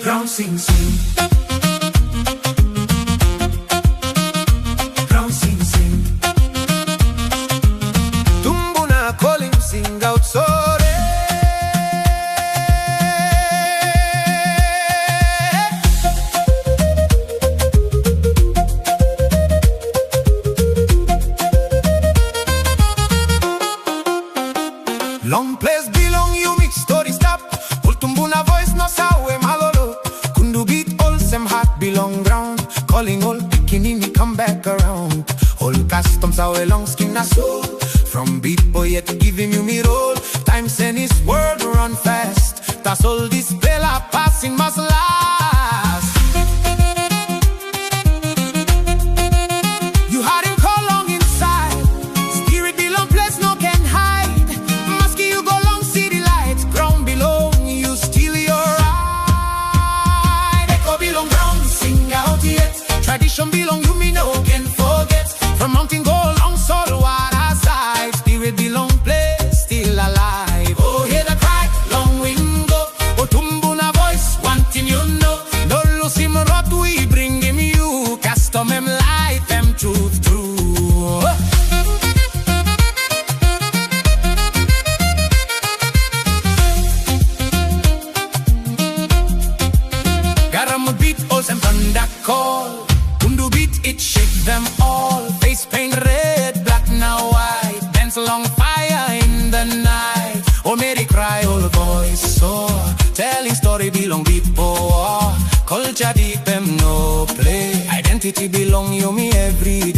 Ground sing sing. Ground sing sing. Tumbuna calling sing out sorry. Long place belong you mix story stop. Tumbuna voice no sawe malolo. Kundu beat all sem heart belong ground. Calling all Niugini come back around. All customs sawe long skin na soul. From beat boy yet giving you me roll. Time send his word run fast. That's all this bella passing must last. You had him call long inside. Spirit belong place no can hide. Musky you go long see the light. Ground belong tradition belong you me no can forget. From mountain go long soul water side. Spirit belong place still alive. Oh hear the cry long wind go. Oh tumbuna voice one thing you know. No lose him rot we bring him you. Custom him life him truth true. Garam beat all sem thunder call. It shake them all. Face paint red, black now white. Dance along fire in the night. Oh, made it cry, all voice so. Telling story belong people. Culture deep them no play. Identity belong you me every